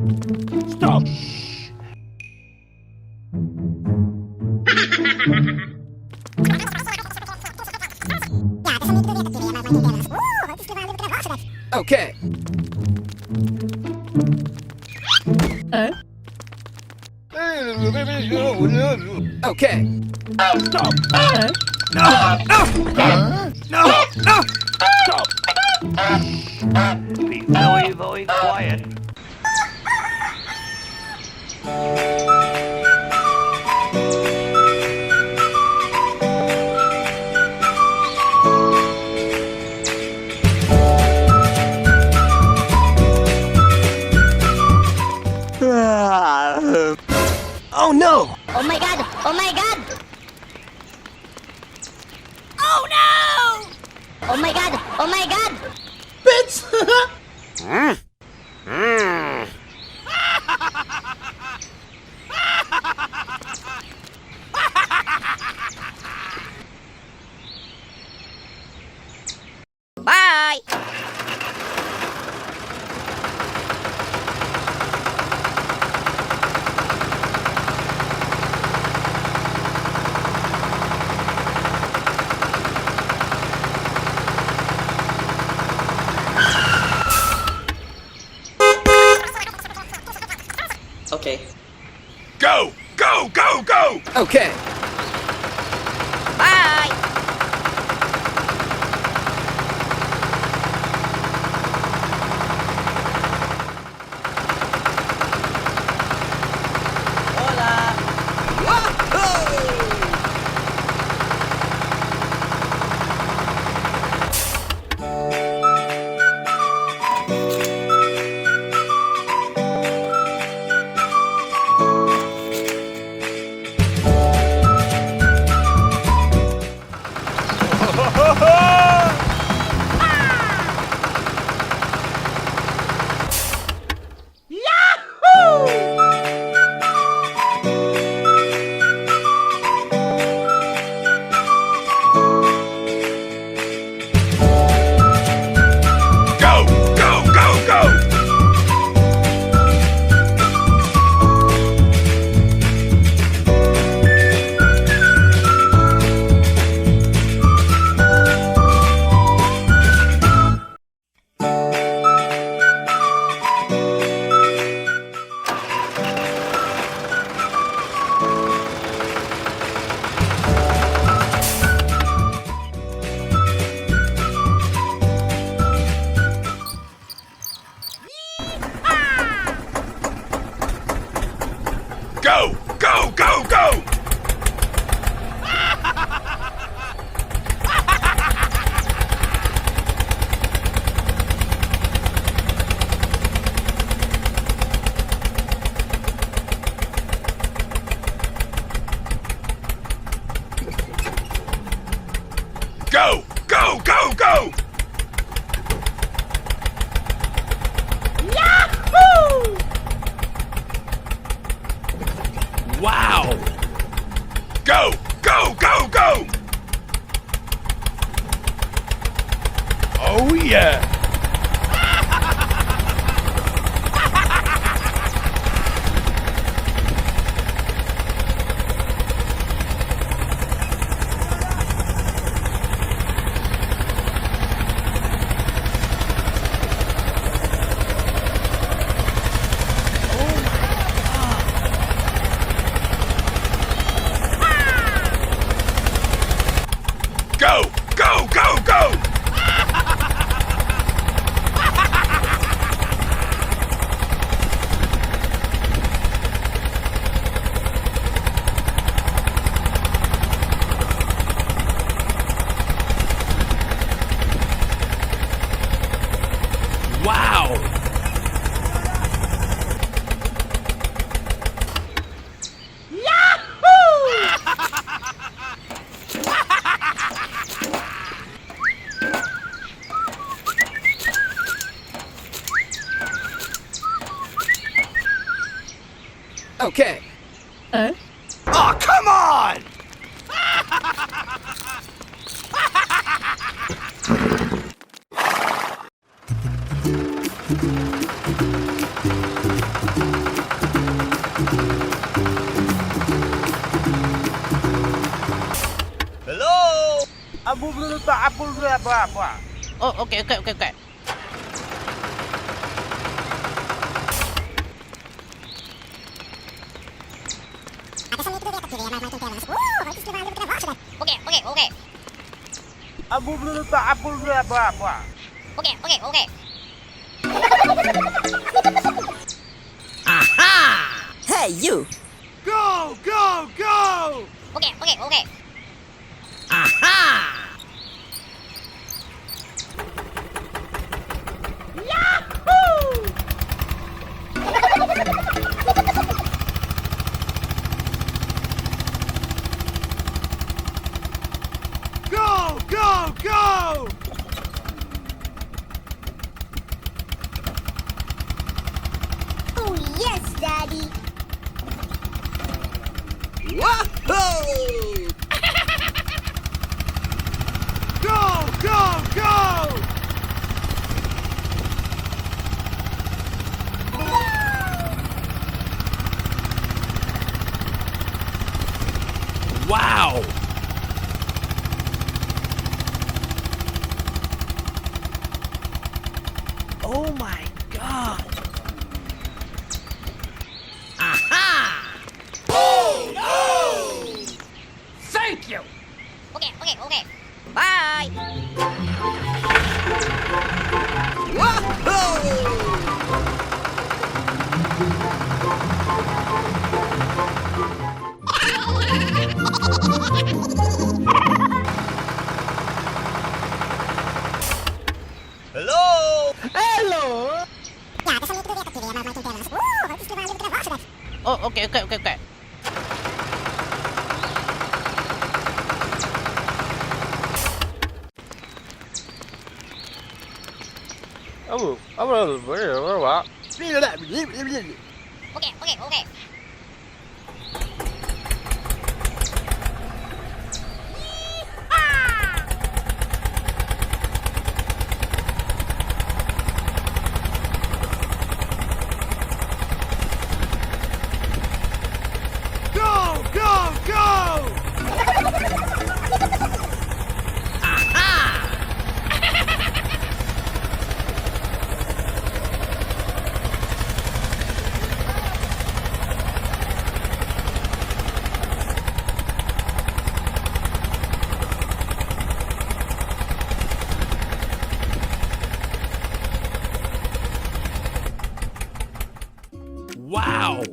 Stop! Okay. Okay. Stop! No! No! No! No! Stop! Be very, very quiet. Oh no! Oh my god! Oh my god! Oh no! Oh my god! Oh my god! Bits! Bye! Okay. Go! Go! Go! Go! Okay. Bye! Go! Go! Go! Go! Go! Go! Go! Go! Go! Go! Go! Go! Wow! Go! Go! Go! Go! Oh yeah! Go! Go! Go! Go! Wow! Okay. Oh, come on! Oh, okay, okay, okay, okay. Okay, okay, okay. Okay, okay, okay. Hey, you! Go, go, go! Okay, okay, okay. Go, go, go! Oh, yes, Daddy. Whoa! Go, go, go! Wow! Oh my god! Thank you! Okay, okay, okay. Bye. Hello! Hello! Oh, okay, okay, okay, okay. Okay, okay, okay. Go, go, go! Wow!